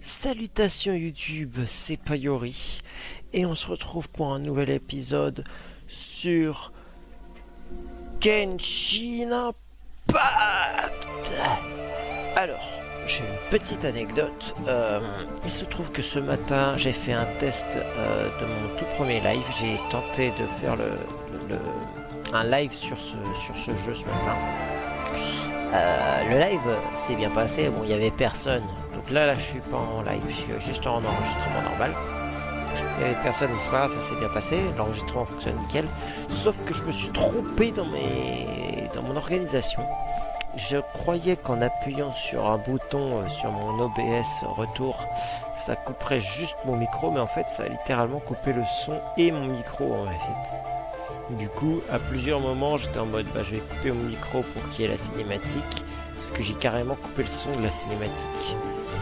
Salutations YouTube, c'est Payori et on se retrouve pour un nouvel épisode sur Genshin Impact. Alors, j'ai une petite anecdote. Il se trouve que ce matin, j'ai fait un test de mon tout premier live. J'ai tenté de faire un live sur ce jeu ce matin. Le live s'est bien passé, bon il y avait personne, donc là je suis pas en live, je suis juste en enregistrement normal. Il y avait personne, mais c'est pas grave, ça s'est bien passé, l'enregistrement fonctionne nickel. Sauf que je me suis trompé dans mon organisation. Je croyais qu'en appuyant sur un bouton sur mon OBS retour, ça couperait juste mon micro, mais en fait ça a littéralement coupé le son et mon micro en fait. Du coup, à plusieurs moments, j'étais en mode je vais couper mon micro pour qu'il y ait la cinématique, sauf que j'ai carrément coupé le son de la cinématique.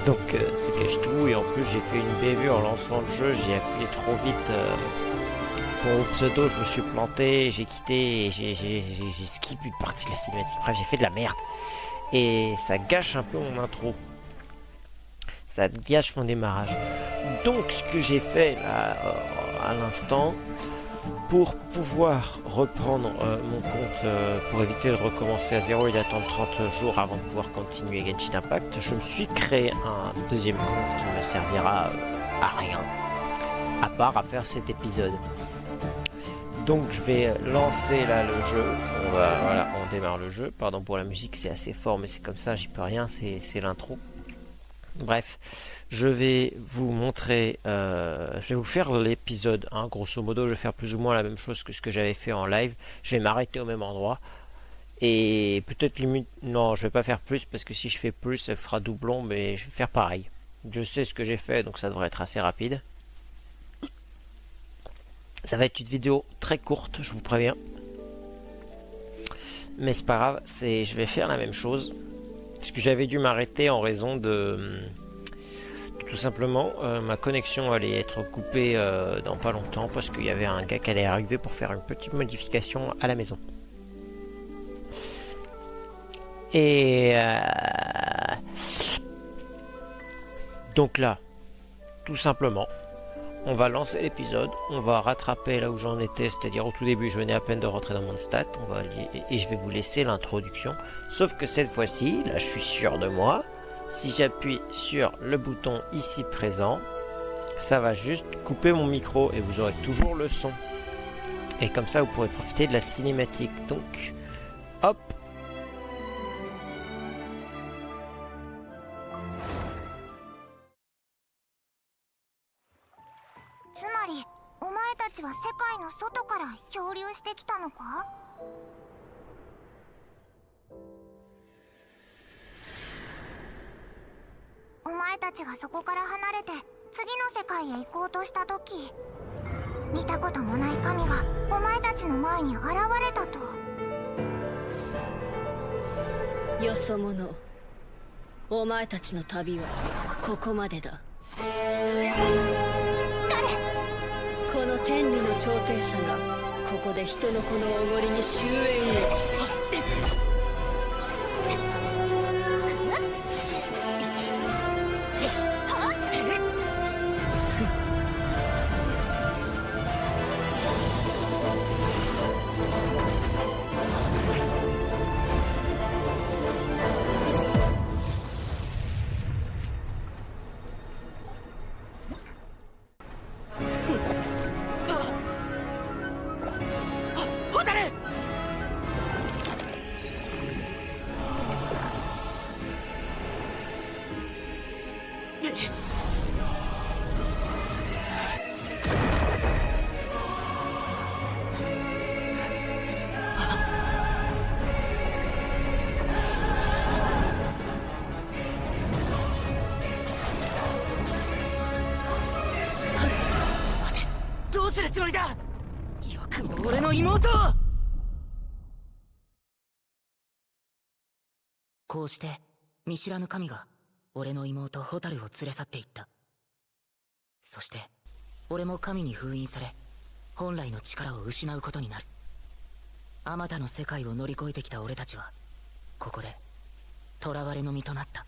Donc ça cache tout, et en plus j'ai fait une bévue en lançant le jeu, j'ai appuyé trop vite pour mon pseudo, je me suis planté, j'ai quitté, et j'ai skip une partie de la cinématique, bref j'ai fait de la merde. Et ça gâche un peu mon intro. Ça gâche mon démarrage. Donc ce que j'ai fait là, à l'instant, pour pouvoir reprendre mon compte, pour éviter de recommencer à zéro et d'attendre 30 jours avant de pouvoir continuer Genshin Impact, je me suis créé un deuxième compte qui ne me servira à rien, à part à faire cet épisode. Donc je vais lancer là le jeu, on démarre le jeu, pardon pour la musique, c'est assez fort mais c'est comme ça, j'y peux rien, c'est l'intro. Bref, je vais vous montrer, je vais vous faire l'épisode 1, grosso modo, je vais faire plus ou moins la même chose que ce que j'avais fait en live. Je vais m'arrêter au même endroit, et peut-être limite, non, je vais pas faire plus, parce que si je fais plus, ça fera doublon, mais je vais faire pareil. Je sais ce que j'ai fait, donc ça devrait être assez rapide. Ça va être une vidéo très courte, je vous préviens. Mais c'est pas grave, je vais faire la même chose. Parce que j'avais dû m'arrêter en raison de tout simplement ma connexion allait être coupée dans pas longtemps parce qu'il y avait un gars qui allait arriver pour faire une petite modification à la maison. Et donc là, tout simplement, on va lancer l'épisode, on va rattraper là où j'en étais, c'est-à-dire au tout début, je venais à peine de rentrer dans mon stat, et je vais vous laisser l'introduction. Sauf que cette fois-ci, là je suis sûr de moi, si j'appuie sur le bouton ici présent, ça va juste couper mon micro et vous aurez toujours le son. Et comme ça, vous pourrez profiter de la cinématique. Donc, hop.よそ者、お前たちの旅はここまでだ。この天理の調停者がここで人の子のおごりに終焉を。どうするつもりだ。よくも俺の妹を。こうして見知らぬ神が俺の妹ホタルを連れ去っていった。そして俺も神に封印され本来の力を失うことになる。あまたの世界を乗り越えてきた俺たちはここで囚われの身となった。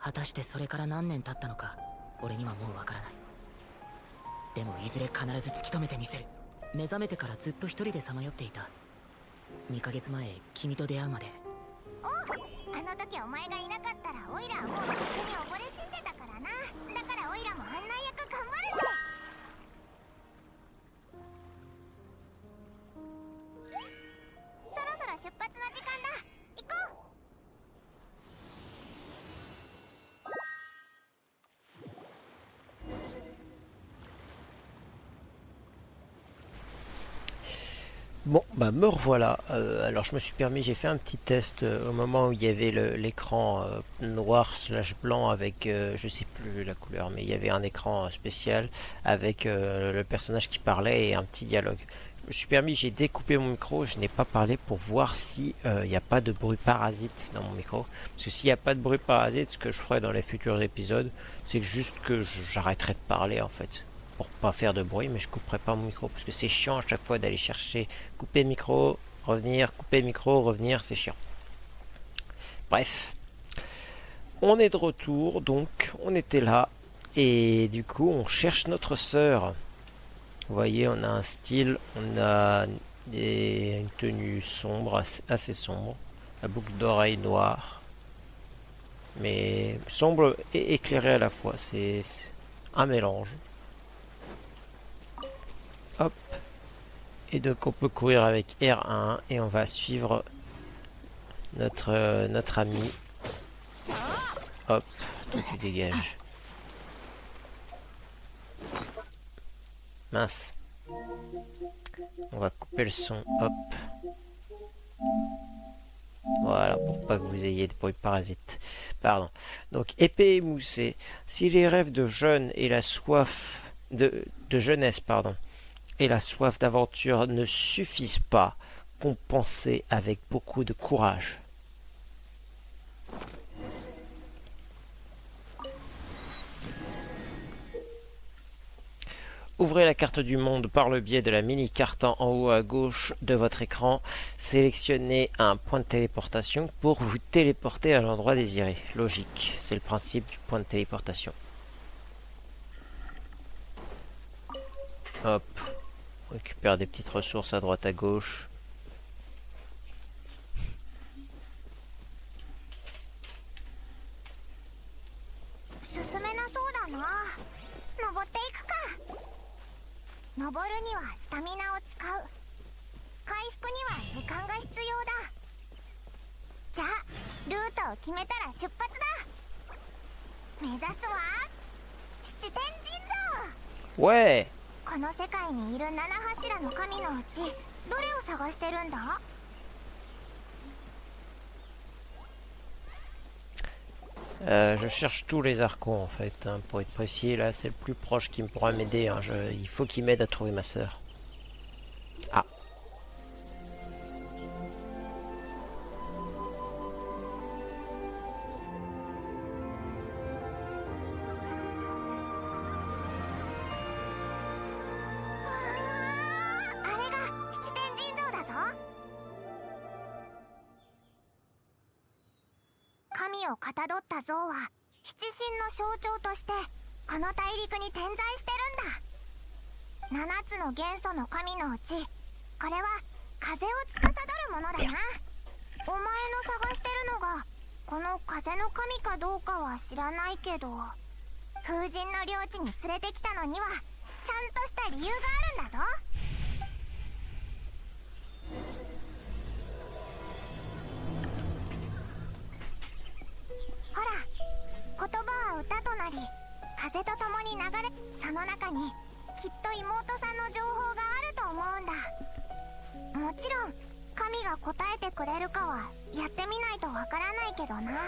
果たしてそれから何年経ったのか俺にはもうわからない。でもいずれ必ず突き止めてみせる。目覚めてからずっと一人でさまよっていた。2ヶ月前君と出会うまで。おう、あの時お前がいなかったらオイラはもうとっくに溺れ死んでたからな。だからオイラも案内役頑張るぜ。そろそろ出発の時間だ。行こう。Bon, bah me revoilà. Alors je me suis permis, j'ai fait un petit test au moment où il y avait l'écran noir slash blanc avec, je sais plus la couleur, mais il y avait un écran spécial avec le personnage qui parlait et un petit dialogue. Je me suis permis, j'ai découpé mon micro, je n'ai pas parlé pour voir si il n'y a pas de bruit parasite dans mon micro. Parce que s'il n'y a pas de bruit parasite, ce que je ferai dans les futurs épisodes, c'est juste que j'arrêterai de parler en fait. Pour pas faire de bruit, mais je couperai pas mon micro parce que c'est chiant à chaque fois d'aller chercher couper micro, revenir, couper micro, revenir, c'est chiant. Bref, on est de retour, donc on était là et du coup on cherche notre sœur. Vous voyez, on a un style, on a une tenue sombre, assez sombre, la boucle d'oreille noire, mais sombre et éclairée à la fois, c'est un mélange. Hop. Et donc on peut courir avec R1 et on va suivre notre ami. Hop, toi tu dégages. Mince. On va couper le son. Hop. Voilà, pour pas que vous ayez des bruits parasites. Pardon. Donc, épée émoussée. Si les rêves de jeunes et la soif de jeunesse, pardon, et la soif d'aventure ne suffisent pas, compensez avec beaucoup de courage. Ouvrez la carte du monde par le biais de la mini-carte en haut à gauche de votre écran. Sélectionnez un point de téléportation pour vous téléporter à l'endroit désiré. Logique, c'est le principe du point de téléportation. Hop. On récupère des petites ressources à droite à gauche. Ouais! この世界にいる七柱の神のうちどれを探してるんだ？ Je cherche tous les archons en fait, hein, pour être précis. Là, c'est le plus proche qui me pourra m'aider. Hein. Il faut qu'il m'aide à trouver ma sœur. Ah.神をかたどった像は七神の象徴としてこの大陸に点在してるんだ。7つの元素の神のうちこれは風を司るものだな。お前の探してるのがこの風の神かどうかは知らないけど、風神の領地に連れてきたのにはちゃんとした理由があるんだぞ。ほら、言葉は歌となり風と共に流れ、その中にきっと妹さんの情報があると思うんだ。もちろん神が答えてくれるかはやってみないとわからないけどな。よ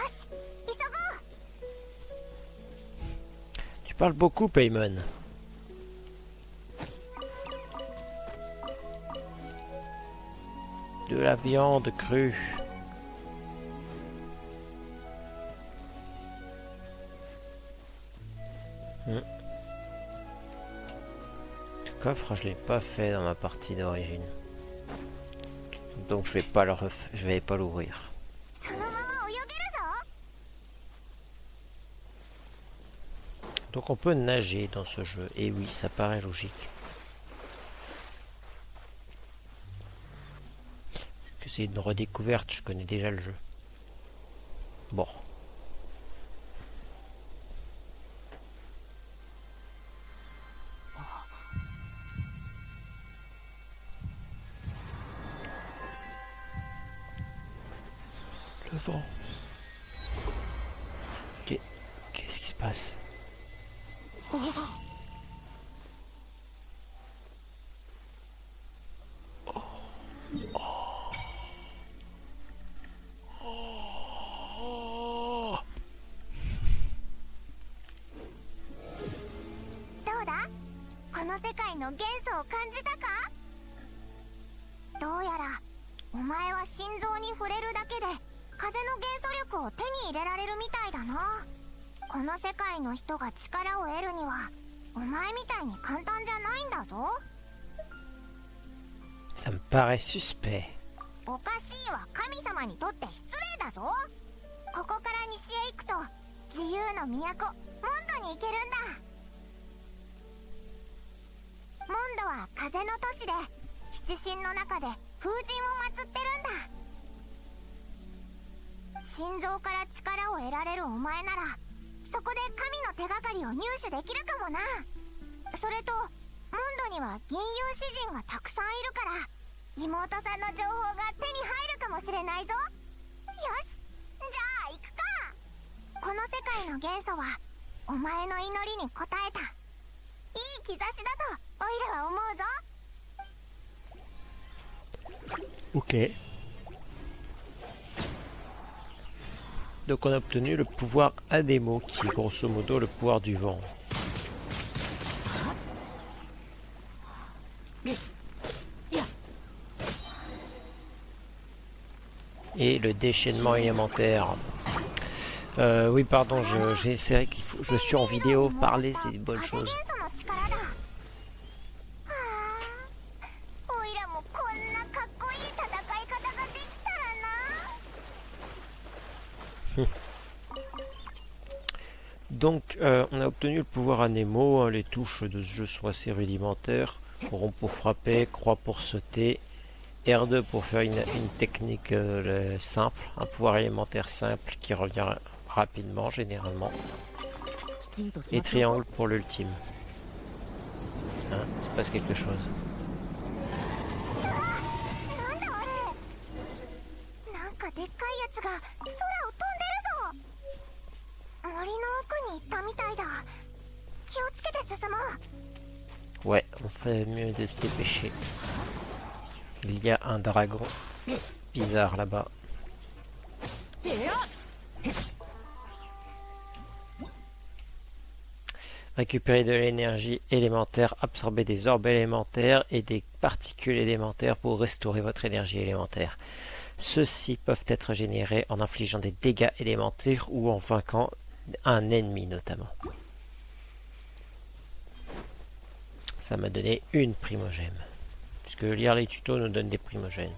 し、急ごう。 Tu parles beaucoup, Paimon. De la viande crue. Le coffre, je l'ai pas fait dans ma partie d'origine. Donc je vais pas l'ouvrir. そのまま泳げるぞ。Donc on peut nager dans ce jeu. Et oui, ça paraît logique. Que c'est une redécouverte, je connais déjà le jeu. Bon. Le vent. Qu'est-ce qui se passe? Ça me paraît suspect. おかしいは神様にとって失礼だぞ。ここから西へ行くと自由の都モンドに行けるんだ。モンドは風の都市で七神の中で風神を祀ってるんだ。心臓から力を得られるお前ならそこで神の手がかりを入手できるかもな。それとモンドには銀融詩人がたくさんいるから妹さんの情報が手に入るかもしれないぞ。よし、じゃあ行くか。この世界の元素はお前の祈りに応えた。いい兆しだとオイラは思うぞ。 Ok. Donc on a obtenu le pouvoir Ademo, qui est grosso modo le pouvoir du vent. Et le déchaînement élémentaire. Oui, pardon, c'est vrai qu'il faut, je suis en vidéo, parler c'est une bonne chose. Donc, on a obtenu le pouvoir Anemo, hein, les touches de ce jeu sont assez rudimentaires. Rond pour frapper, croix pour sauter. R2 pour faire une technique simple, un pouvoir élémentaire simple qui revient rapidement généralement. Et triangle pour l'ultime. Hein, il se passe quelque chose. Ouais, on fait mieux de se dépêcher. Il y a un dragon bizarre là-bas. Récupérer de l'énergie élémentaire, absorber des orbes élémentaires et des particules élémentaires pour restaurer votre énergie élémentaire. Ceux-ci peuvent être générés en infligeant des dégâts élémentaires ou en vainquant un ennemi notamment. Ça m'a donné une primogème. Puisque lire les tutos nous donne des primogènes.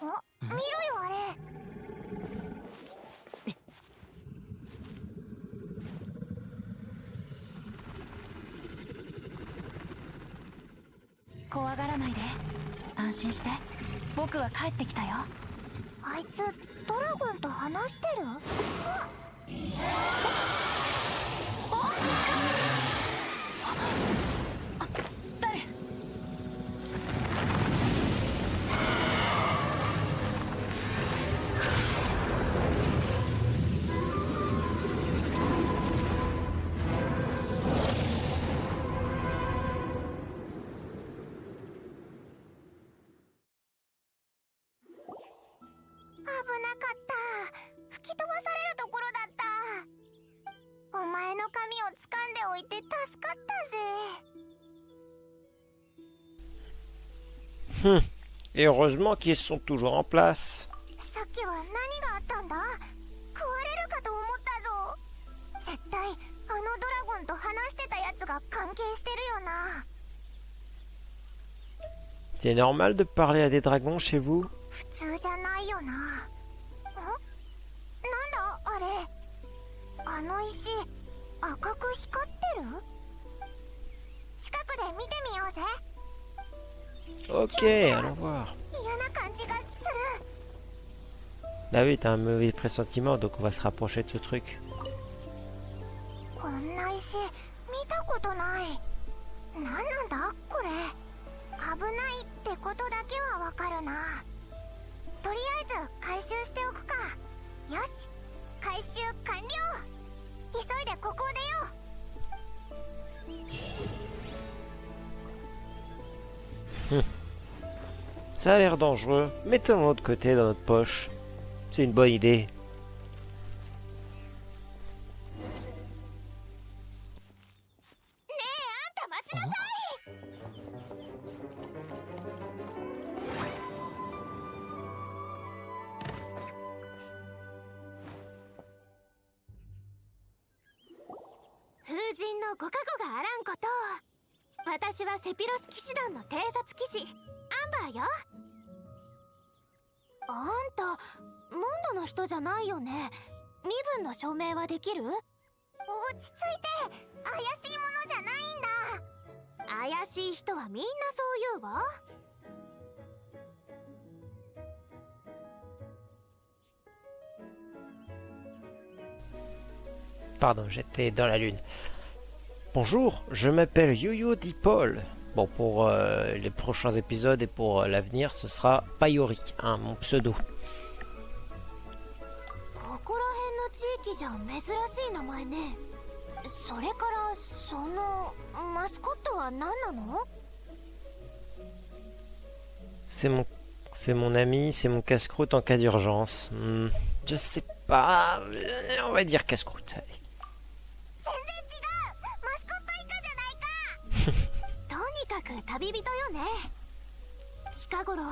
Oh, miro-yo, are. 怖がらないで。安心して。僕は帰ってきたよ。あいつドラゴンと話してる？誰？危なかった。吹き飛ばされるところだった。お前の髪を掴んでおいて助かったぜ。Et heureusement qu'ils sont toujours en place. さっきは何があったんだ？食われるかと思ったぞ。絶対あのドラゴンと話してたやつが関係してるよな。 C'est normal de parler à des dragons chez vous? 普通じゃないよな。なんだあれ。あの石赤く光ってる。近くで見てみようぜ。 Ok, allons voir. 嫌な感じがする。 Bah oui, t'as un mauvais pressentiment, donc on va se rapprocher de ce truc. こんな石見たことない。なんなんだこれ。危ないってことだけはわかるな。とりあえず回収しておくか。よし、回収完了。急いでここを出よう。 Ça a l'air dangereux. Mettons de l'autre côté dans notre poche. C'est une bonne idée. あんた待ちなさい。風神のご加護があらんこと。私はセピロス騎士団の偵察騎士アンバーよ。あんたモンドの人じゃないよね。身分の証明はできる？落ち着いて。怪しいものじゃないんだ。怪しい人はみんなそう言うわ。 Pardon, j'étais dans la lune. Bonjour, je m'appelle Yo-Yo Dipole. Bon, pour les prochains épisodes et pour l'avenir, ce sera Paiori, hein, mon pseudo. ここら辺の地域じゃ珍しい名前ね。それからそのマスコットは何なの？ C'est mon ami, c'est mon casse-croûte en cas d'urgence. Je sais pas, on va dire casse-croûte. Allez. 全然違う。マスコットイカじゃないか。とにかく旅人よね。近頃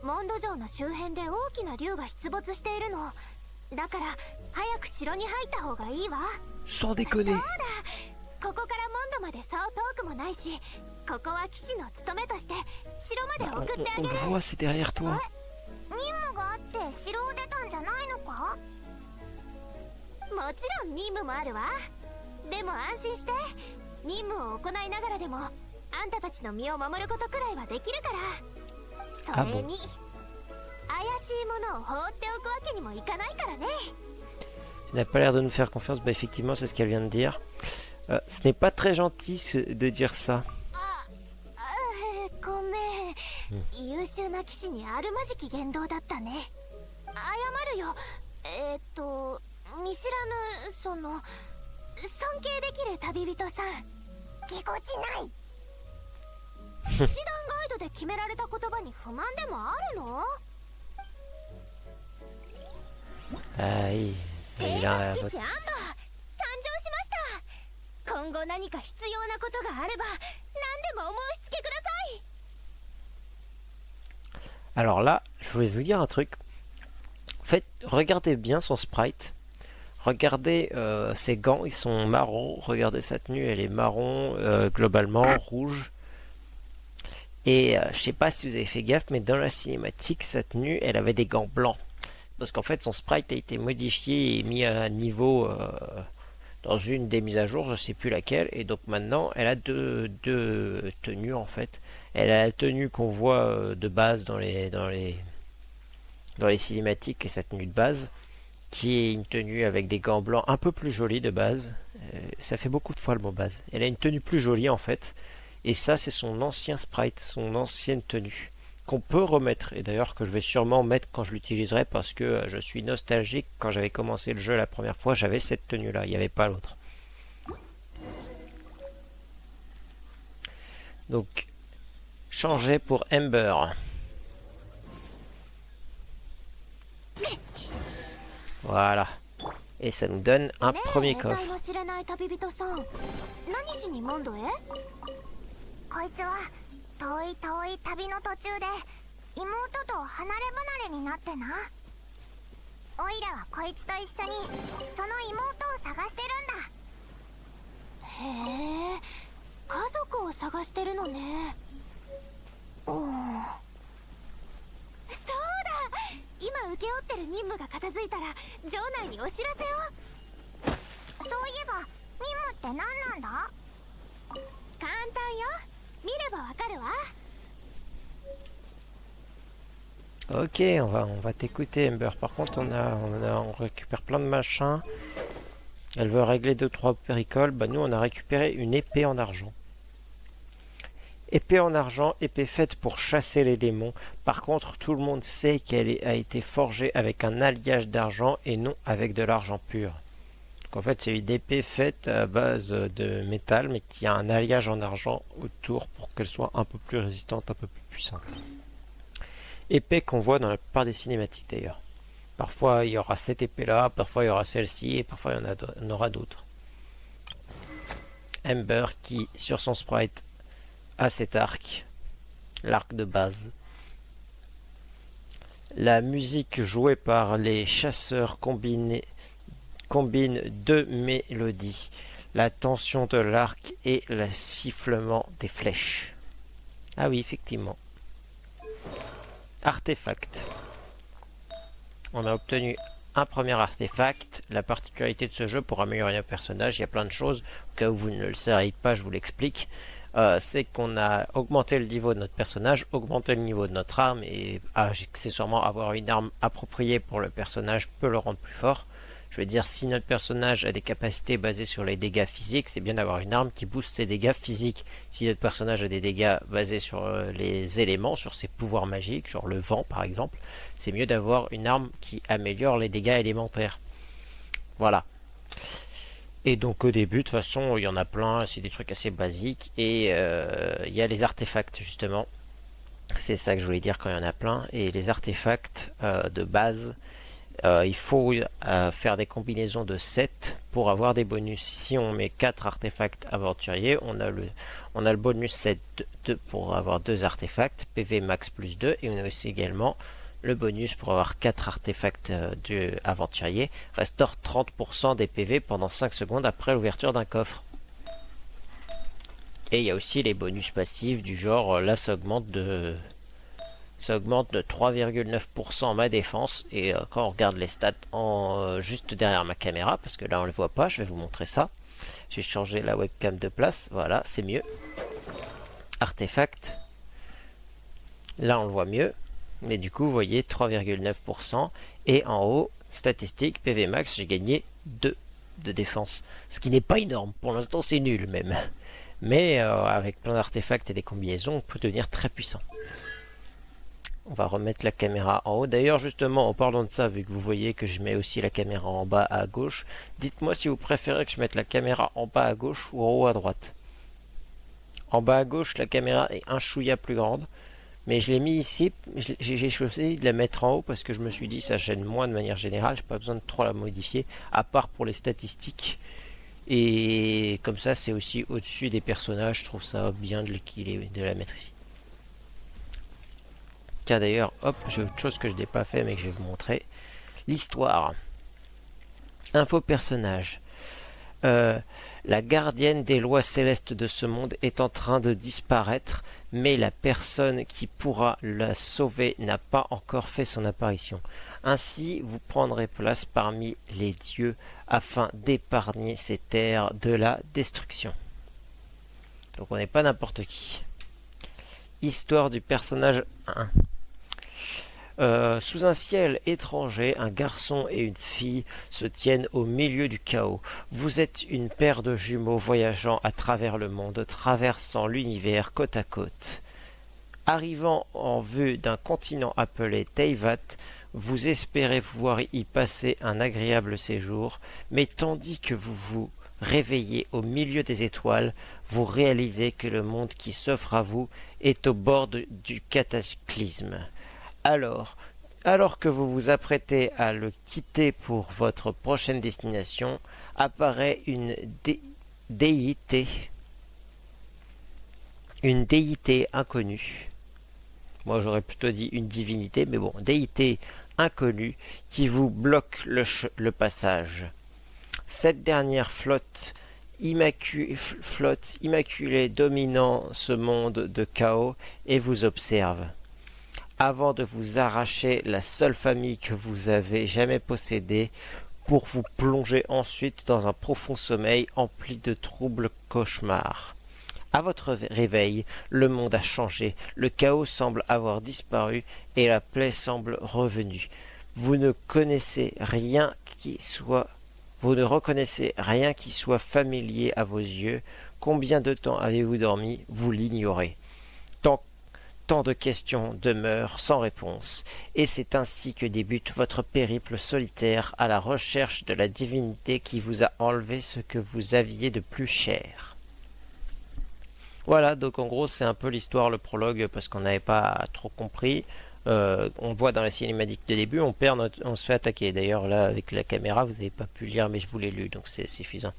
モンド城の周辺で大きな竜が出没しているの。だから早く城に入った方がいいわ。 Sans déconner. ここからモンドまでそう遠くもないし、ここは騎士の務めとして城まで送ってあ On げ le る。 voit, c'est derrière toi. 任務があって城を出たんじゃないのか？もちろん任務もあるわ。でも安心して。任務を行いながらでもあんたたちの身を守ることくらいはできるから。それに怪しいものを放っておくわけにもいかないからね。 Il n'a pas l'air de nous faire confiance. Bah effectivement, c'est ce qu'elle vient de dire. Ce n'est pas très gentil de dire ça. ごめん、優秀な騎士にあるまじき言動だったね。謝るよ。見知らぬその尊敬できる旅人さん。ぎこちない。騎士団ガイドで決められた言葉に不満でもあるの？ Aïe. 偵 Il a 察騎士アンバー参上しました。今後何か必要なことがあれば何でもお申し付けください。 Alors là, je voulais vous dire un truc. En fait, regardez bien son sprite. Regardez ses gants, ils sont marrons. Regardez sa tenue, elle est marron, globalement rouge. Et je sais pas si vous avez fait gaffe, mais dans la cinématique, sa tenue, elle avait des gants blancs. Parce qu'en fait, son sprite a été modifié et mis à niveau dans une des mises à jour, je sais plus laquelle. Et donc maintenant, elle a deux tenues en fait. Elle a la tenue qu'on voit de base dans les cinématiques et sa tenue de base, qui est une tenue avec des gants blancs un peu plus jolie de base. Ça fait beaucoup de fois le mot base. Elle a une tenue plus jolie en fait. Et ça, c'est son ancien sprite, son ancienne tenue, qu'on peut remettre. Et d'ailleurs que je vais sûrement mettre quand je l'utiliserai, parce que je suis nostalgique. Quand j'avais commencé le jeu la première fois, j'avais cette tenue-là, il n'y avait pas l'autre. Donc, changer pour Ember. Voilà. Et ça nous donne un premier coffre. こいつは遠い遠い旅の途中で妹と離れ離れになってな。同オイラはこいつと一緒にその妹を探してるんだ。へえ、家族を探してるのね。そうだ、今請け負ってる任務が片付いたら城内にお知らせを。そういえば任務って何なんだ？簡単よ、見ればわかるわ。Ok, on va t'écouter, Ember. Par contre, on récupère plein de machins. Elle veut régler 2-3 péricoles. Bah, nous, on a récupéré une épée en argent. Épée en argent, épée faite pour chasser les démons. Par contre, tout le monde sait qu'elle a été forgée avec un alliage d'argent et non avec de l'argent pur. Donc, en fait, c'est une épée faite à base de métal, mais qui a un alliage en argent autour pour qu'elle soit un peu plus résistante, un peu plus puissante. Épée qu'on voit dans la plupart des cinématiques d'ailleurs. Parfois il y aura cette épée là, parfois il y aura celle-ci et parfois il y en aura d'autres. Ember qui sur son sprite a cet arc, l'arc de base. La musique jouée par les chasseurs combine deux mélodies, la tension de l'arc et le sifflement des flèches. Ah oui, effectivement. Artefact. On a obtenu un premier artefact. La particularité de ce jeu pour améliorer un personnage, il y a plein de choses. Au cas où vous ne le sauriez pas, je vous l'explique. C'est qu'on a augmenté le niveau de notre personnage, augmenté le niveau de notre arme et accessoirement avoir une arme appropriée pour le personnage peut le rendre plus fort. Je veux dire, si notre personnage a des capacités basées sur les dégâts physiques, c'est bien d'avoir une arme qui booste ses dégâts physiques. Si notre personnage a des dégâts basés sur les éléments, sur ses pouvoirs magiques, genre le vent par exemple, c'est mieux d'avoir une arme qui améliore les dégâts élémentaires. Voilà. Et donc au début, de toute façon, il y en a plein, c'est des trucs assez basiques. Et il y a les artefacts justement. C'est ça que je voulais dire quand il y en a plein. Et les artefacts de base... il faut faire des combinaisons de 7 pour avoir des bonus. Si on met 4 artefacts aventuriers, on a le bonus 7 pour avoir 2 artefacts, PV max plus 2, et on a aussi également le bonus pour avoir 4 artefacts aventuriers, restaure 30% des PV pendant 5 secondes après l'ouverture d'un coffre. Et il y a aussi les bonus passifs du genre, là ça augmente de 3,9% ma défense. Et quand on regarde les stats juste derrière ma caméra, parce que là on le voit pas, je vais vous montrer ça. J'ai changé la webcam de place, voilà, c'est mieux. Artefact, là on le voit mieux, mais du coup vous voyez 3,9%. Et en haut, statistique, PV max, j'ai gagné 2 de défense, ce qui n'est pas énorme, pour l'instant c'est nul même. Mais avec plein d'artefacts et des combinaisons, on peut devenir très puissant. On va remettre la caméra en haut. D'ailleurs, justement, en parlant de ça, vu que vous voyez que je mets aussi la caméra en bas à gauche, dites-moi si vous préférez que je mette la caméra en bas à gauche ou en haut à droite. En bas à gauche, la caméra est un chouïa plus grande, mais je l'ai mis ici. J'ai choisi de la mettre en haut parce que je me suis dit ça gêne moins de manière générale. J'ai pas besoin de trop la modifier, à part pour les statistiques. Et comme ça, c'est aussi au-dessus des personnages. Je trouve ça bien de la mettre ici. Tiens d'ailleurs, hop, j'ai autre chose que je n'ai pas fait mais que je vais vous montrer. L'histoire. Info personnage. La gardienne des lois célestes de ce monde est en train de disparaître, mais la personne qui pourra la sauver n'a pas encore fait son apparition. Ainsi, vous prendrez place parmi les dieux afin d'épargner ces terres de la destruction. Donc on n'est pas n'importe qui. Histoire du personnage 1. Sous un ciel étranger, un garçon et une fille se tiennent au milieu du chaos. Vous êtes une paire de jumeaux voyageant à travers le monde, traversant l'univers côte à côte. Arrivant en vue d'un continent appelé Teyvat, vous espérez pouvoir y passer un agréable séjour, mais tandis que vous vous réveillez au milieu des étoiles, vous réalisez que le monde qui s'offre à vous est au bord du cataclysme. Alors que vous vous apprêtez à le quitter pour votre prochaine destination, apparaît une déité inconnue. Moi j'aurais plutôt dit une divinité, mais bon, déité inconnue qui vous bloque le passage. Cette dernière flotte immaculée dominant ce monde de chaos et vous observe. Avant de vous arracher la seule famille que vous avez jamais possédée, pour vous plonger ensuite dans un profond sommeil empli de troubles cauchemars. À votre réveil, le monde a changé, le chaos semble avoir disparu et la paix semble revenue. Vous ne reconnaissez rien qui soit familier à vos yeux. Combien de temps avez-vous dormi? Vous l'ignorez. Tant de questions demeurent sans réponse, et c'est ainsi que débute votre périple solitaire à la recherche de la divinité qui vous a enlevé ce que vous aviez de plus cher. Voilà, donc en gros c'est un peu l'histoire, le prologue, parce qu'on n'avait pas trop compris. On voit dans la cinématique de début, on se fait attaquer. D'ailleurs là avec la caméra vous n'avez pas pu lire, mais je vous l'ai lu, donc c'est suffisant.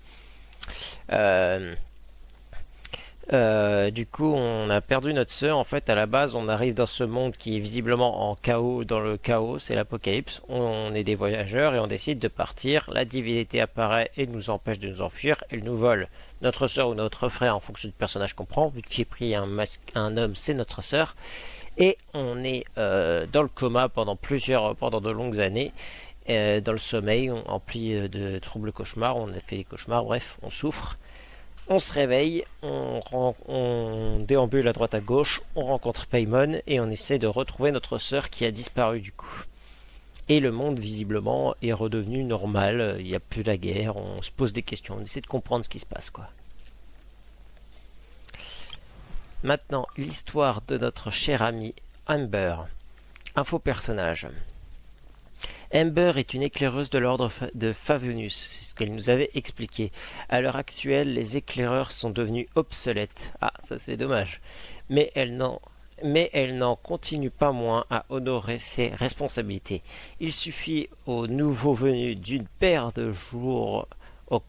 Du coup on a perdu notre sœur. En fait à la base on arrive dans ce monde qui est visiblement en chaos, dans le chaos, c'est l'apocalypse. On est des voyageurs et on décide de partir. La divinité apparaît et nous empêche de nous enfuir. Elle nous vole notre sœur ou notre frère en fonction du personnage qu'on prend. Vu que j'ai pris un homme, c'est notre sœur. Et on est dans le coma pendant de longues années, dans le sommeil, empli de troubles cauchemars. On a fait des cauchemars, bref, on souffre. On se réveille, on déambule à droite à gauche, on rencontre Paimon et on essaie de retrouver notre sœur qui a disparu du coup. Et le monde visiblement est redevenu normal, il n'y a plus la guerre, on se pose des questions, on essaie de comprendre ce qui se passe quoi. Maintenant, l'histoire de notre cher ami Amber, un faux personnage. Amber est une éclaireuse de l'ordre de Favonius, c'est ce qu'elle nous avait expliqué. À l'heure actuelle, les éclaireurs sont devenus obsolètes. Ah, ça c'est dommage. Mais elle n'en continue pas moins à honorer ses responsabilités. Il suffit aux nouveaux venus d'une paire de jours au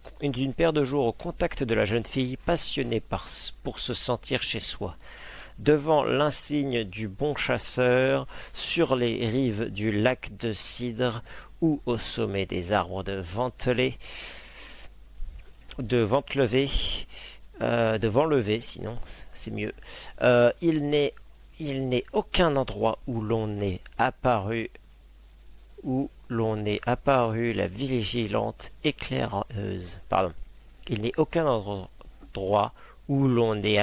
contact de la jeune fille passionnée pour se sentir chez soi. Devant l'insigne du bon chasseur, sur les rives du lac de Cidre ou au sommet des arbres de Ventlevée, de Ventlevé, sinon c'est mieux. Il n'est aucun endroit où l'on est apparu la vigilante éclaireuse. Pardon. Il n'est aucun endroit où l'on est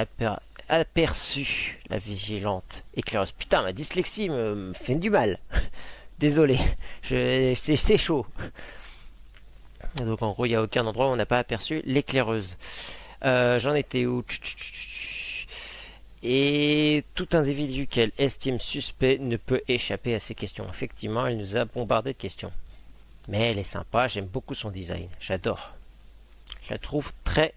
aperçu la vigilante éclaireuse. Putain, ma dyslexie me fait du mal. Désolé, c'est chaud. Donc en gros, il n'y a aucun endroit où on n'a pas aperçu l'éclaireuse. J'en étais où? Et tout individu qu'elle estime suspect ne peut échapper à ces questions. Effectivement, elle nous a bombardé de questions. Mais elle est sympa, j'aime beaucoup son design. J'adore. Je la trouve très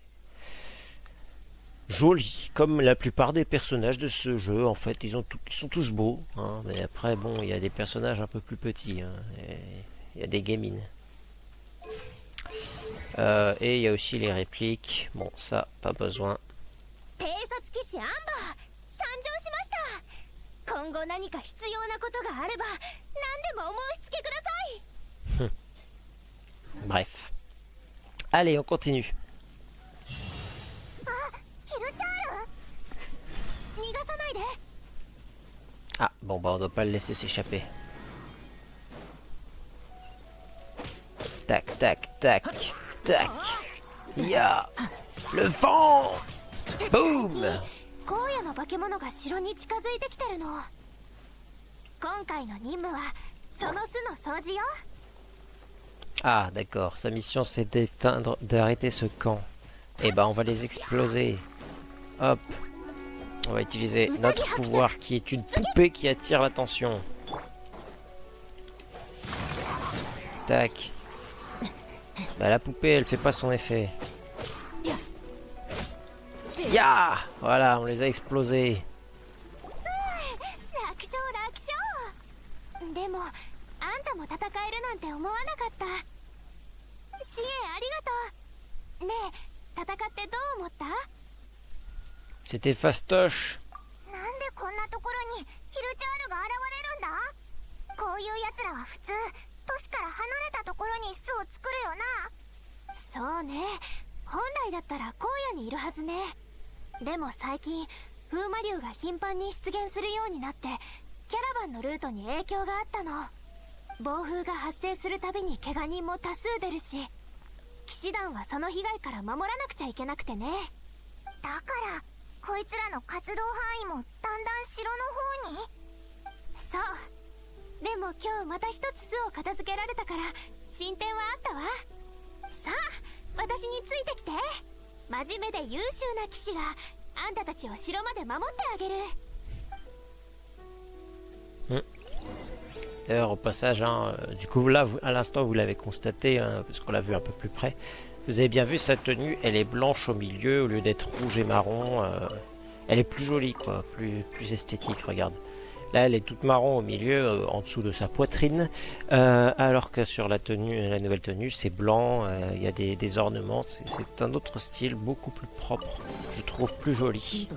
jolie, comme la plupart des personnages de ce jeu. En fait, ils sont tous beaux. Hein, mais après, bon, il y a des personnages un peu plus petits. Hein, il y a des gamines. Et il y a aussi les répliques. Bon, ça, pas besoin. Bref. Allez, on continue. Ah, bon, bah on doit pas le laisser s'échapper. Tac, tac, tac, tac. Ya, le vent. Boum. Ah, d'accord. Sa mission, c'est d'arrêter ce camp. Et ben, on va les exploser. Hop. On va utiliser notre pouvoir qui est une poupée qui attire l'attention. Tac. Bah, la poupée, elle fait pas son effet. Ya! Voilà, on les a explosés. C'était fastoche. こういうやつらは普通都市から離れたところに巣を作るよな。そうね、本来だったら荒野にいるはずね。でも最近風魔竜が頻繁に出現するようになってキャラバンのルートに影響があったの。暴風が発生するたびに怪我人も多数出るし、騎士団はその被害から守らなくちゃいけなくてね。だからこいつらの活動範囲もだんだん城の方に。そう。でも今日また一つ巣を片付けられたから進展はあったわ。さあ私についてきて。真面目で優秀な騎士があんたたちを城まで守ってあげる。D'ailleurs, au passage, hein, du coup, là, à l'instant, vous l'avez constaté, hein, parce qu'on l'a vu un peu plus près. Vous avez bien vu, sa tenue, elle est blanche au milieu, au lieu d'être rouge et marron. Elle est plus jolie, quoi, plus esthétique, regarde. Là, elle est toute marron au milieu, en dessous de sa poitrine, alors que sur la tenue, la nouvelle tenue, c'est blanc, il y a des ornements. C'est un autre style, beaucoup plus propre, je trouve plus joli.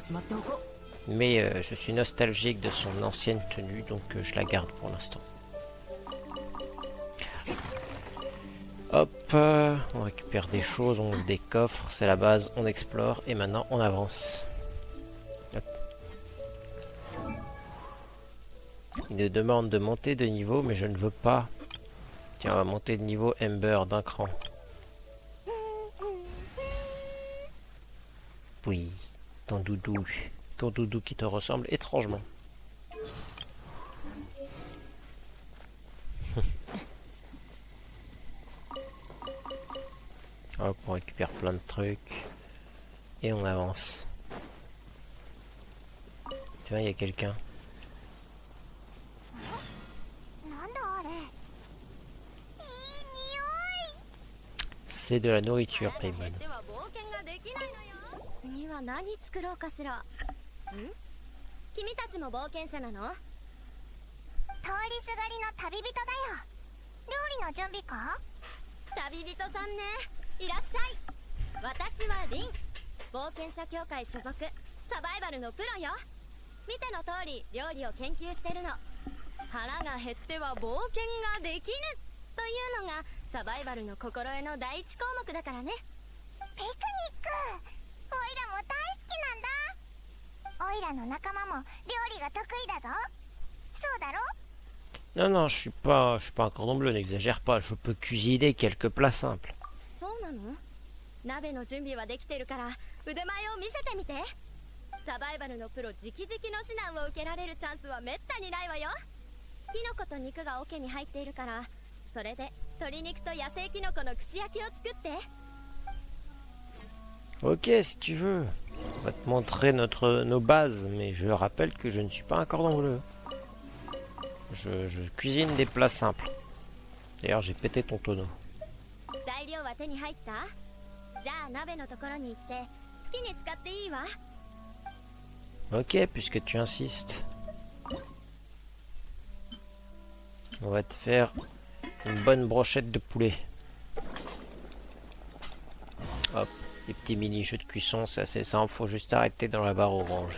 Mais je suis nostalgique de son ancienne tenue, donc je la garde pour l'instant. Hop, on récupère des choses, on ouvre des coffres, c'est la base, on explore et maintenant on avance. Hop. Il me demande de monter de niveau, mais je ne veux pas. Tiens, on va monter de niveau Ember d'un cran. Oui, ton doudou qui te ressemble étrangement. Hop, on récupère plein de trucs. Et on avance. Tu vois, il y a quelqu'un. C'est de la nourriture, Paimon. 次は何作ろうかしら。君たちも冒険者なの？通りすがりの旅人だよ。料理の準備か？旅人さんね、いらっしゃい。私はリン、冒険者協会所属、サバイバルのプロよ。見ての通り料理を研究してるの。腹が減っては冒険ができぬというのがサバイバルの心得の第一項目だからね。ピクニック、オイラも大好きなんだ。オイラの仲間も料理が得意だぞ。そうだろ？ Non, non, je suis pas un cordon bleu, n'exagère pas. Je peux cuisiner quelques plats simples. そうなの？鍋の準備はできてるから腕前を見せてみて。サバイバルのプロ直々の指南を受けられるチャンスはめったにないわよ。キノコと肉が桶に入っているから、それで鶏肉と野生キノコの串焼きを作って。 Ok, si tu veux. On va te montrer nos bases, mais je rappelle que je ne suis pas un cordon bleu. Je cuisine des plats simples. D'ailleurs, j'ai pété ton tonneau. 材料は手に入った？じゃあ鍋のところに行って好きに使っていいわ。 Ok, puisque tu insistes. On va te faire une bonne brochette de poulet. Hop, les petits mini-jeux de cuisson, c'est assez simple, faut juste arrêter dans la barre orange.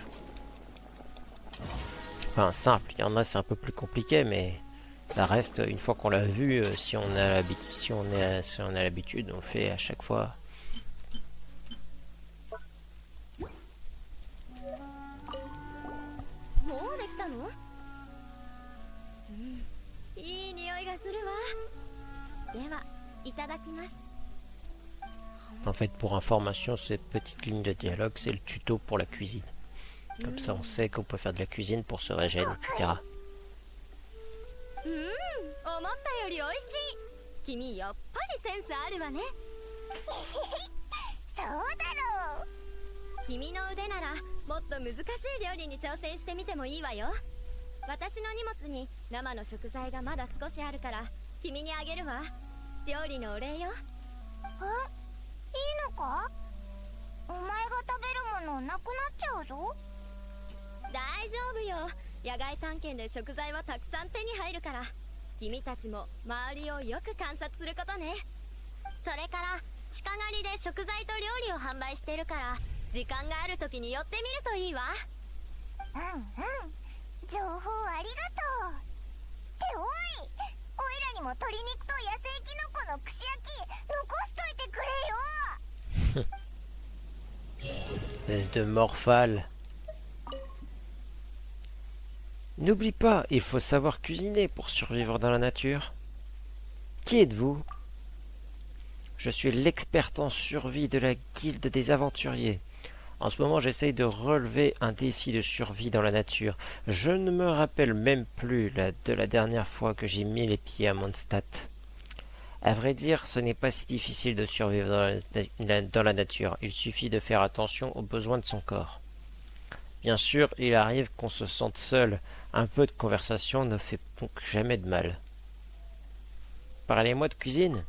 Enfin, simple, il y en a c'est un peu plus compliqué, mais ça reste, une fois qu'on l'a vu, si on a l'habitude, on le fait à chaque fois. いい匂いがするわ。では、いただきます。 En fait, pour information, cette petite ligne de dialogue, c'est le tuto pour la cuisine. Comme ça, on sait qu'on peut faire de la cuisine pour se régénérer, etc. 思ったより美味しい。君やっぱりセンスあるわね。そうだろう。君の腕ならもっと難しい料理に挑戦してみてもいいわよ。私の荷物に生の食材がまだ少しあるから君にあげるわ。料理のお礼よ。え、いいのか？お前が食べるものなくなっちゃうぞ。大丈夫よ。野外探検で食材はたくさん手に入るから。君たちも周りをよく観察することね。それから鹿狩りで食材と料理を販売してるから時間がある時に寄ってみるといいわ。うんうん、情報ありがとう。っておい、おいらにも鶏肉と野生キノコの串焼き残しといてくれよ。 Espèce de morphale. N'oublie pas, il faut savoir cuisiner pour survivre dans la nature. Qui êtes-vous? Je suis l'experte en survie de la guilde des aventuriers. En ce moment, j'essaye de relever un défi de survie dans la nature. Je ne me rappelle même plus de la dernière fois que j'ai mis les pieds à Mondstadt. À vrai dire, ce n'est pas si difficile de survivre dans la nature. Il suffit de faire attention aux besoins de son corps. Bien sûr, il arrive qu'on se sente seul. Un peu de conversation ne fait donc jamais de mal. Parlez-moi de cuisine.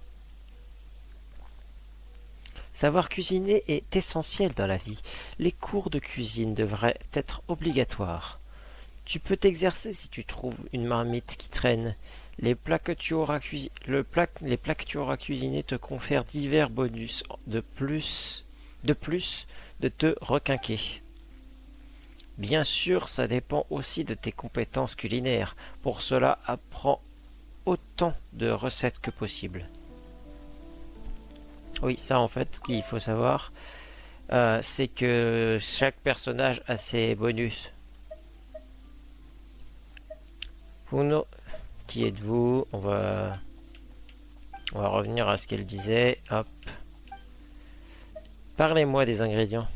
Savoir cuisiner est essentiel dans la vie. Les cours de cuisine devraient être obligatoires. Tu peux t'exercer si tu trouves une marmite qui traîne. Les plats que tu auras cuisinés te confèrent divers bonus de plus de te requinquer. Bien sûr, ça dépend aussi de tes compétences culinaires. Pour cela, apprends autant de recettes que possible. Oui, ça en fait, ce qu'il faut savoir, c'est que chaque personnage a ses bonus. Qui êtes-vous? On va revenir à ce qu'elle disait. Hop. Parlez-moi des ingrédients.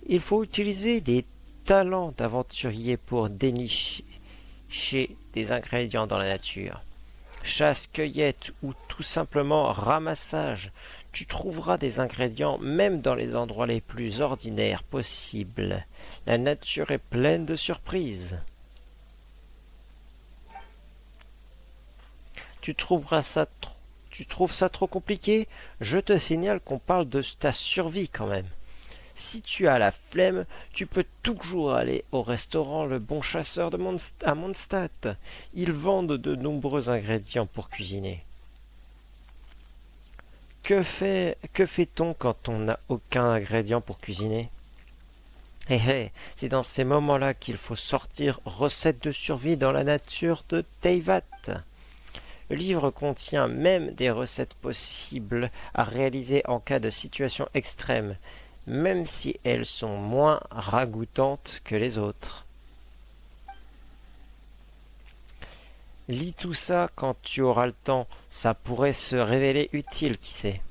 Il faut utiliser des talents d'aventurier pour dénicher des ingrédients dans la nature. Chasse, cueillette ou tout simplement ramassage, tu trouveras des ingrédients même dans les endroits les plus ordinaires possibles. La nature est pleine de surprises. Tu trouves ça trop compliqué? Je te signale qu'on parle de ta survie quand même. Si tu as la flemme, tu peux toujours aller au restaurant Le Bon Chasseur à Mondstadt. Ils vendent de nombreux ingrédients pour cuisiner. Que fait-on quand on n'a aucun ingrédient pour cuisiner? C'est dans ces moments-là qu'il faut sortir Recettes de survie dans la nature de Teyvat. Le livre contient même des recettes possibles à réaliser en cas de situation extrême, même si elles sont moins ragoûtantes que les autres. Lis tout ça quand tu auras le temps, ça pourrait se révéler utile, qui sait.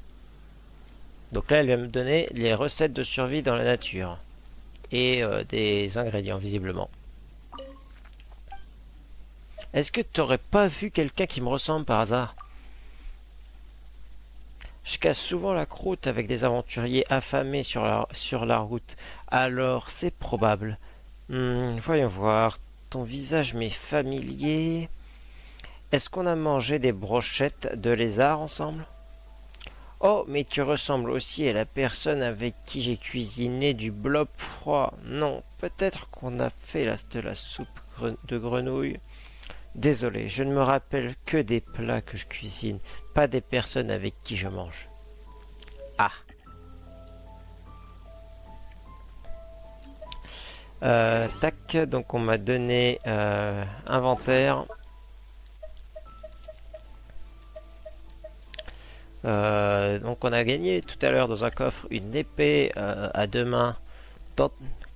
Donc là, elle va me donner les recettes de survie dans la nature. Et des ingrédients, visiblement. Est-ce que tu n'aurais pas vu quelqu'un qui me ressemble par hasard? Je casse souvent la croûte avec des aventuriers affamés sur la route. Alors, c'est probable. Voyons voir. Ton visage m'est familier. Est-ce qu'on a mangé des brochettes de lézard ensemble? Oh, mais tu ressembles aussi à la personne avec qui j'ai cuisiné du blob froid. Non, peut-être qu'on a fait de la soupe de grenouille. Désolé, je ne me rappelle que des plats que je cuisine, pas des personnes avec qui je mange. Ah. Tac, donc on m'a donné inventaire. Donc on a gagné tout à l'heure dans un coffre une épée à deux mains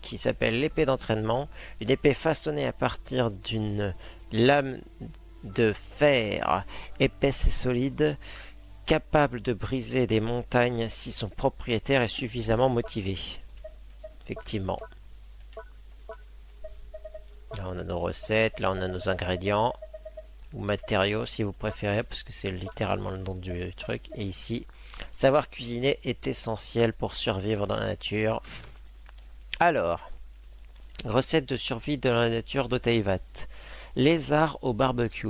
qui s'appelle l'épée d'entraînement. Une épée façonnée à partir d'une lame de fer épaisse et solide, capable de briser des montagnes si son propriétaire est suffisamment motivé. Effectivement. Là on a nos recettes, là on a nos ingrédients, ou matériaux si vous préférez, parce que c'est littéralement le nom du truc. Et ici, savoir cuisiner est essentiel pour survivre dans la nature. Alors, recette de survie dans la nature de Teyvat. Lézard au barbecue.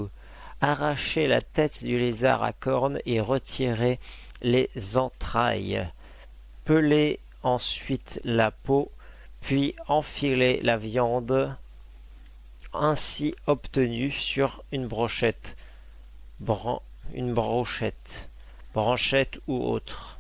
Arracher la tête du lézard à cornes et retirer les entrailles. Peler ensuite la peau, puis enfiler la viande ainsi obtenue sur une brochette, branchette ou autre.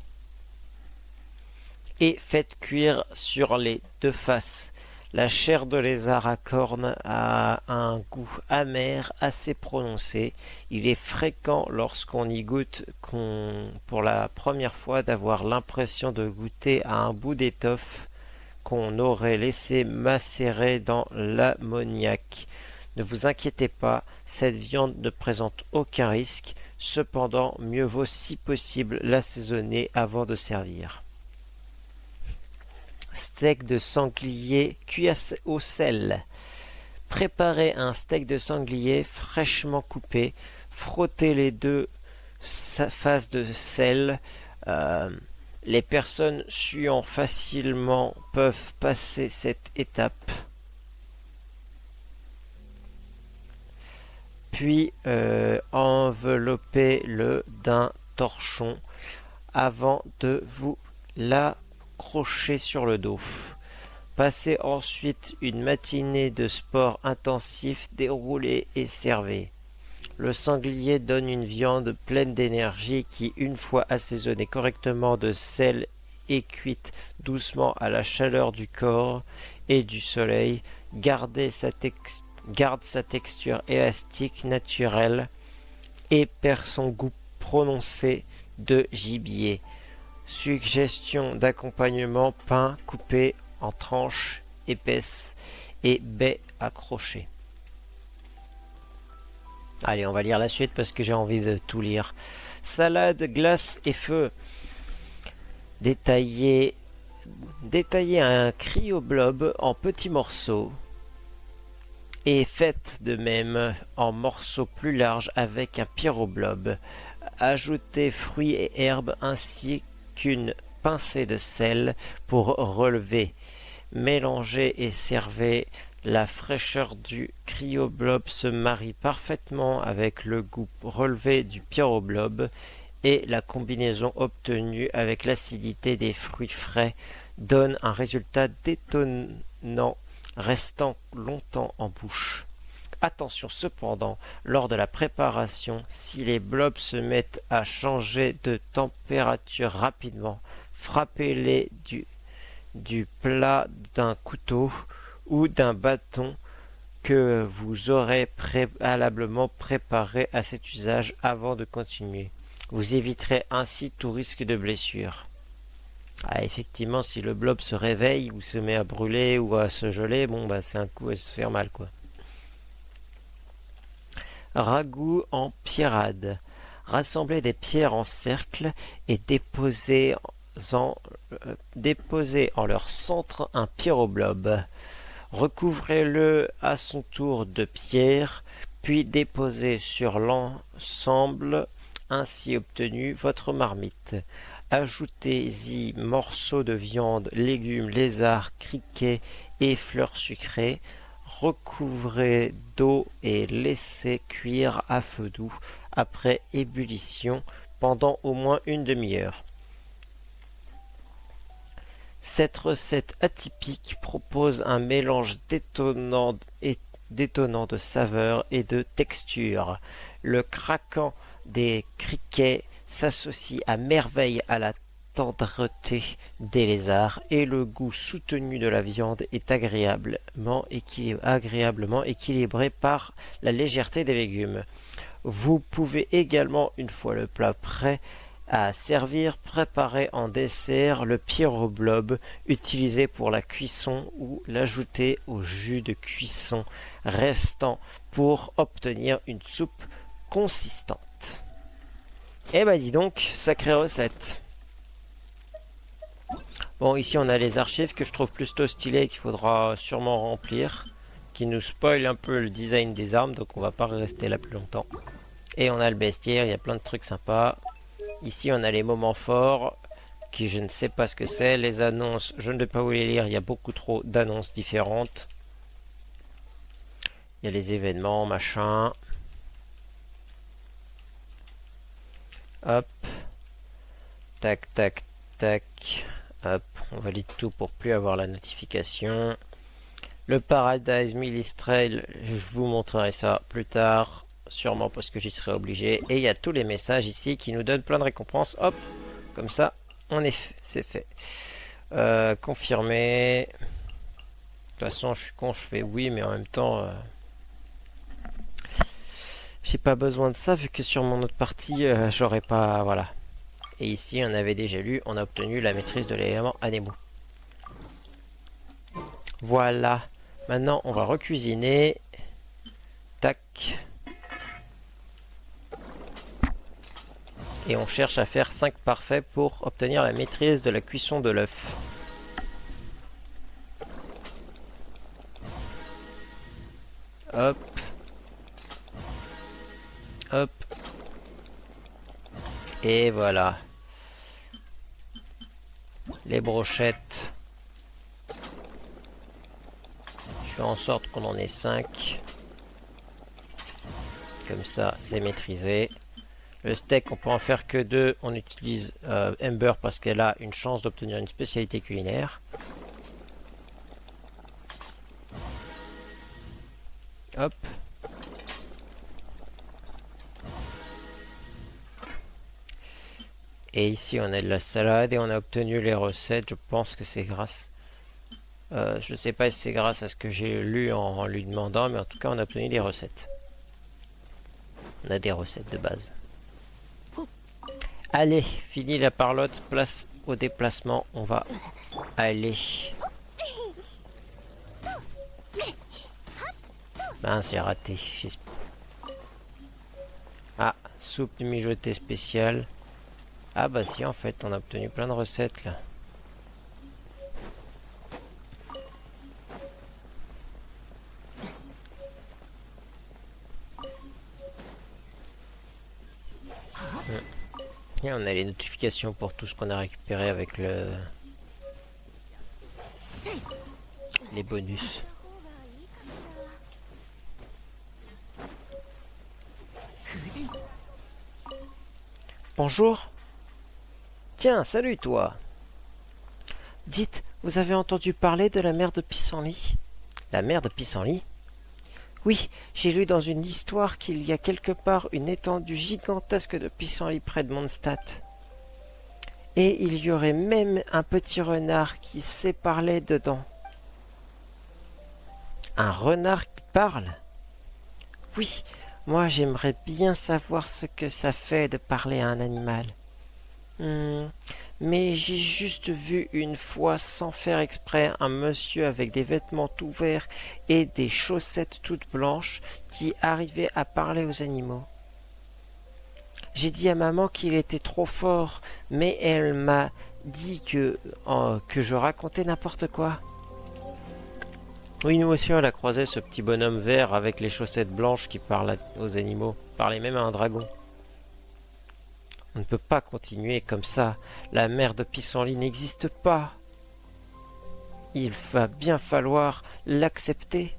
Et faites cuire sur les deux faces. La chair de lézard à cornes a un goût amer assez prononcé. Il est fréquent lorsqu'on y goûte pour la première fois d'avoir l'impression de goûter à un bout d'étoffe qu'on aurait laissé macérer dans l'ammoniac. Ne vous inquiétez pas, cette viande ne présente aucun risque. Cependant, mieux vaut si possible l'assaisonner avant de servir. Steak de sanglier cuit au sel. Préparez un steak de sanglier fraîchement coupé. Frottez les deux faces de sel. Les personnes suant facilement peuvent passer cette étape. Puis enveloppez-le d'un torchon avant de vous l'accrocher sur le dos. Passez ensuite une matinée de sport intensif, déroulez et servez. Le sanglier donne une viande pleine d'énergie qui, une fois assaisonnée correctement de sel et cuite doucement à la chaleur du corps et du soleil, garde sa texture élastique naturelle et perd son goût prononcé de gibier. Suggestion d'accompagnement: pain coupé en tranches épaisses et baies accrochées. Allez, on va lire la suite parce que j'ai envie de tout lire. Salade, glace et feu. Détaillez un cryoblob en petits morceaux et faites de même en morceaux plus larges avec un pyroblob. Ajoutez fruits et herbes ainsi qu'une pincée de sel pour relever. Mélangez et servez. La fraîcheur du cryoblob se marie parfaitement avec le goût relevé du pyroblob et la combinaison obtenue avec l'acidité des fruits frais donne un résultat détonnant restant longtemps en bouche. Attention cependant, lors de la préparation, si les blobs se mettent à changer de température rapidement, frappez-les du plat d'un couteau ou d'un bâton que vous aurez préalablement préparé à cet usage avant de continuer. Vous éviterez ainsi tout risque de blessure. Ah, effectivement, si le blob se réveille ou se met à brûler ou à se geler, bon bah c'est un coup à se faire mal quoi. Ragoût en pierrade. Rassemblez des pierres en cercle et déposez en leur centre un pyroblob. Recouvrez-le à son tour de pierre, puis déposez sur l'ensemble ainsi obtenu votre marmite. Ajoutez-y morceaux de viande, légumes, lézards, criquets et fleurs sucrées. Recouvrez d'eau et laissez cuire à feu doux après ébullition pendant au moins une demi-heure. Cette recette atypique propose un mélange détonnant de saveurs et de textures. Le craquant des criquets s'associe à merveille à la tendreté des lézards et le goût soutenu de la viande est agréablement équilibré par la légèreté des légumes. Vous pouvez également, une fois le plat prêt à servir, préparer en dessert le pyroblob utilisé pour la cuisson ou l'ajouter au jus de cuisson restant pour obtenir une soupe consistante. Eh ben dis donc, sacrée recette. Bon, ici on a les archives que je trouve plutôt stylées et qu'il faudra sûrement remplir, qui nous spoilent un peu le design des armes, donc on va pas rester là plus longtemps. Et on a le bestiaire, il y a plein de trucs sympas. Ici on a les moments forts, qui je ne sais pas ce que c'est. Les annonces, je ne vais pas vous les lire, il y a beaucoup trop d'annonces différentes. Il y a les événements, machin. Hop. Tac, tac, tac. Hop, on valide tout pour plus avoir la notification. Le Paradise Milistrail, je vous montrerai ça plus tard. Sûrement parce que j'y serai obligé. Et il y a tous les messages ici qui nous donnent plein de récompenses. Hop, comme ça, c'est fait. Confirmer. toute façon, je suis con, je fais oui, mais en même temps, j'ai pas besoin de ça vu que sur mon autre partie, j'aurais pas, voilà. Et ici, on avait déjà lu, on a obtenu la maîtrise de l'élément Anemo. Voilà. Maintenant, on va recuisiner. Tac. Et on cherche à faire 5 parfaits pour obtenir la maîtrise de la cuisson de l'œuf. Hop. Hop. Et voilà. Les brochettes. Je fais en sorte qu'on en ait 5. Comme ça, c'est maîtrisé. Le steak, on peut en faire que 2. On utilise Ember parce qu'elle a une chance d'obtenir une spécialité culinaire. Hop. Et ici, on a de la salade et on a obtenu les recettes. Je pense que c'est grâce... je ne sais pas si c'est grâce à ce que j'ai lu en lui demandant, mais en tout cas, on a obtenu des recettes. On a des recettes de base. Allez, fini la parlotte, place au déplacement. On va aller. Mince, j'ai raté. Ah, soupe de mijoté spéciale. Ah bah si, en fait, on a obtenu plein de recettes là. Et on a les notifications pour tout ce qu'on a récupéré avec les bonus. Bonjour. Tiens, salut toi. Dites, vous avez entendu parler de la mer de Pissenlit? La mer de Pissenlit? Oui, j'ai lu dans une histoire qu'il y a quelque part une étendue gigantesque de pissenlit près de Mondstadt. Et il y aurait même un petit renard qui sait parler dedans. Un renard qui parle? Oui, moi j'aimerais bien savoir ce que ça fait de parler à un animal. Mais j'ai juste vu une fois, sans faire exprès, un monsieur avec des vêtements tout verts et des chaussettes toutes blanches qui arrivait à parler aux animaux. J'ai dit à maman qu'il était trop fort, mais elle m'a dit que je racontais n'importe quoi. Oui, nous aussi on a croisé ce petit bonhomme vert avec les chaussettes blanches qui parle aux animaux, parlait même à un dragon. On ne peut pas continuer comme ça. La mer de Pissenlit n'existe pas. Il va bien falloir l'accepter.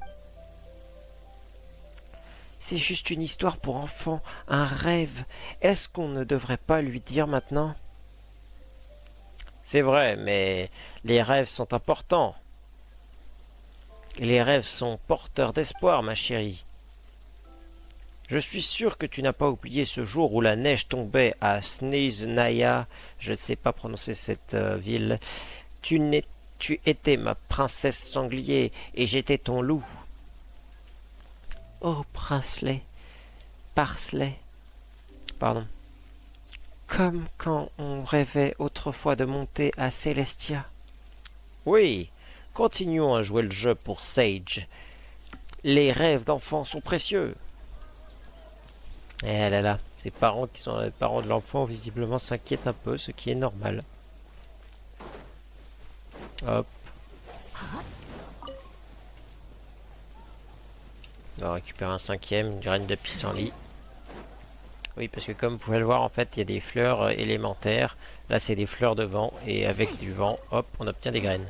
C'est juste une histoire pour enfants, un rêve. Est-ce qu'on ne devrait pas lui dire maintenant? C'est vrai, mais les rêves sont importants. Les rêves sont porteurs d'espoir, ma chérie. Je suis sûr que tu n'as pas oublié ce jour où la neige tombait à Snezhnaya, je ne sais pas prononcer cette ville. Tu étais ma princesse sanglier et j'étais ton loup. Oh, Parsley, pardon. Comme quand on rêvait autrefois de monter à Célestia. Oui, continuons à jouer le jeu pour Sage. Les rêves d'enfants sont précieux. Eh là là, ces parents qui sont les parents de l'enfant visiblement s'inquiètent un peu, ce qui est normal. Hop. On va récupérer un 5e, une graine de pissenlit. Oui, parce que comme vous pouvez le voir, en fait, il y a des fleurs élémentaires. Là, c'est des fleurs de vent, et avec du vent, hop, on obtient des graines.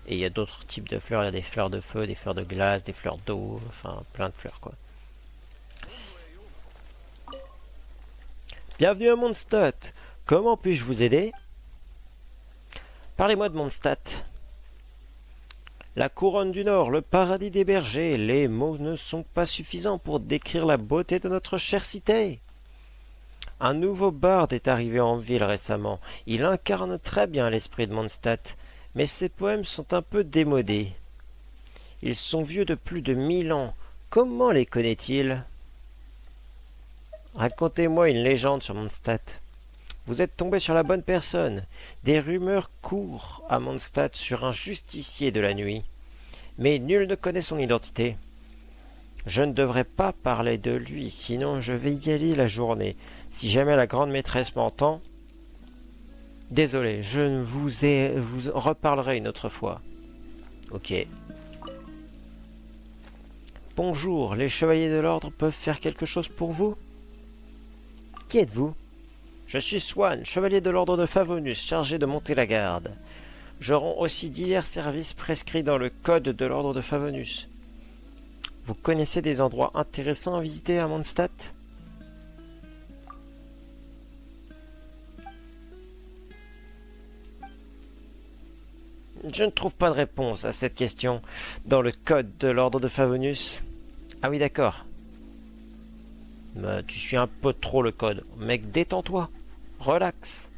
Et il y a d'autres types de fleurs, il y a des fleurs de feu, des fleurs de glace, des fleurs d'eau, enfin, plein de fleurs, quoi. Bienvenue à Mondstadt. Comment puis-je vous aider? Parlez-moi de Mondstadt. La couronne du Nord, le paradis des bergers, les mots ne sont pas suffisants pour décrire la beauté de notre chère cité. Un nouveau barde est arrivé en ville récemment. Il incarne très bien l'esprit de Mondstadt, mais ses poèmes sont un peu démodés. Ils sont vieux de plus de 1000 ans. Comment les connaît-il? Racontez-moi une légende sur Mondstadt. Vous êtes tombé sur la bonne personne. Des rumeurs courent à Mondstadt sur un justicier de la nuit. Mais nul ne connaît son identité. Je ne devrais pas parler de lui, sinon je vais y aller la journée. Si jamais la grande maîtresse m'entend... Désolé, je vous reparlerai une autre fois. Ok. Bonjour, les chevaliers de l'ordre peuvent faire quelque chose pour vous? Qui êtes-vous? Je suis Swan, chevalier de l'ordre de Favonius, chargé de monter la garde. Je rends aussi divers services prescrits dans le code de l'ordre de Favonius. Vous connaissez des endroits intéressants à visiter à Mondstadt? Je ne trouve pas de réponse à cette question dans le code de l'ordre de Favonius. Ah oui, d'accord. Tu suis un peu trop le code. Mec, détends-toi. Relax.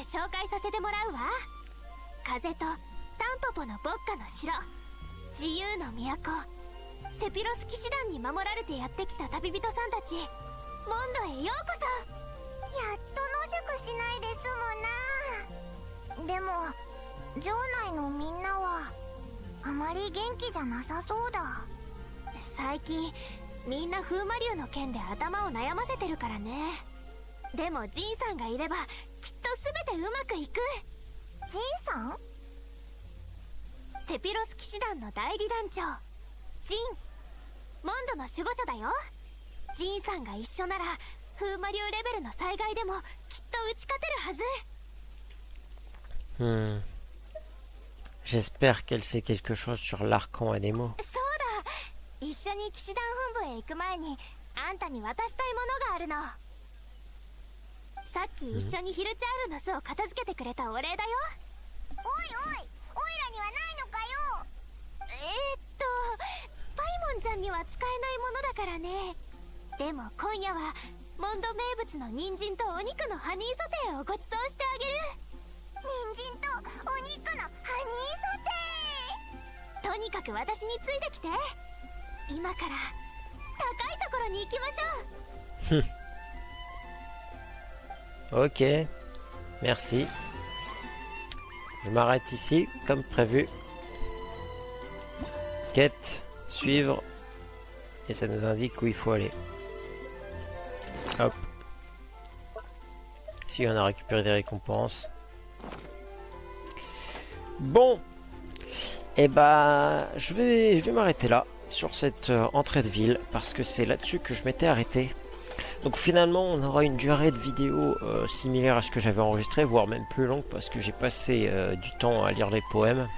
紹介させてもらうわ。風とタンポポの牧歌の城、自由の都、セピロス騎士団に守られてやってきた旅人さんたち、モンドへようこそ。やっと野宿しないで済むな。でも城内のみんなはあまり元気じゃなさそうだ。最近みんな風魔竜の件で頭を悩ませてるからね。でもジンさんがいればきっと全てうまくいく。ジンさん？セピロス騎士団の代理団長ジン、モンドの守護者だよ。ジンさんが一緒なら風魔竜レベルの災害でもきっと打ち勝てるはず。J'espère qu'elle sait quelque chose sur l'archon à Nemo. そうだ、一緒に騎士団本部へ行く前にあんたに渡したいものがあるの。さっき一緒にヒルチャールの巣を片付けてくれたお礼だよ。おいおい、オイラにはないのかよ。パイモンちゃんには使えないものだからね。でも今夜はモンド名物の人参とお肉のハニーソテーをごちそうしてあげる。人参とお肉のハニーソテー。とにかく私についてきて。今から高いところに行きましょう。Ok, merci. Je m'arrête ici, comme prévu. Quête, suivre. Et ça nous indique où il faut aller. Hop. Si on a récupéré des récompenses. Bon. Et bah, je vais m'arrêter là, sur cette entrée de ville, parce que c'est là-dessus que je m'étais arrêté. Donc finalement on aura une durée de vidéo similaire à ce que j'avais enregistré, voire même plus longue, parce que j'ai passé du temps à lire les poèmes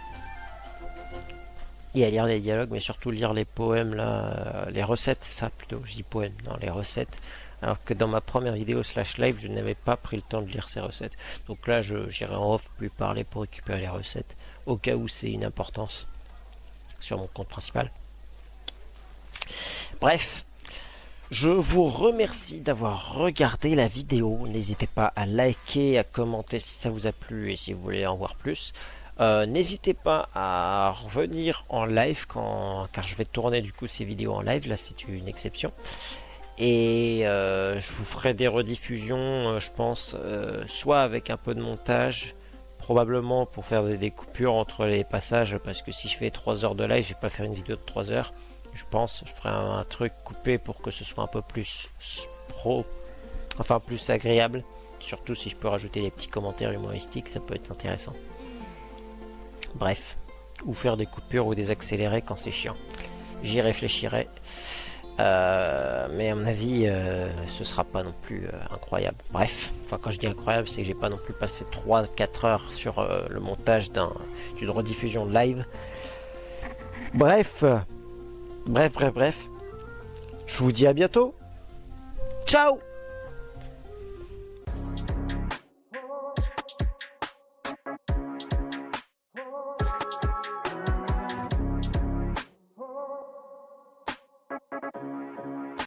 et à lire les dialogues, mais surtout lire les poèmes là, les recettes, ça plutôt, je dis poèmes, non les recettes, alors que dans ma première vidéo / live je n'avais pas pris le temps de lire ces recettes. Donc là j'irai en off plus parler pour récupérer les recettes, au cas où c'est une importance sur mon compte principal. Bref. Je vous remercie d'avoir regardé la vidéo. N'hésitez pas à liker, à commenter si ça vous a plu et si vous voulez en voir plus. N'hésitez pas à revenir en live car je vais tourner du coup ces vidéos en live. Là c'est une exception. Et je vous ferai des rediffusions, je pense, soit avec un peu de montage, probablement pour faire des coupures entre les passages, parce que si je fais 3 heures de live, je vais pas faire une vidéo de 3 heures. Je pense je ferai un truc coupé pour que ce soit un peu plus plus agréable. Surtout si je peux rajouter des petits commentaires humoristiques, ça peut être intéressant. Bref, ou faire des coupures ou des accélérés quand c'est chiant. J'y réfléchirai. Mais à mon avis, ce sera pas non plus incroyable. Bref, enfin quand je dis incroyable, c'est que j'ai pas non plus passé 3-4 heures sur le montage d'une rediffusion live. Bref. Je vous dis à bientôt. Ciao!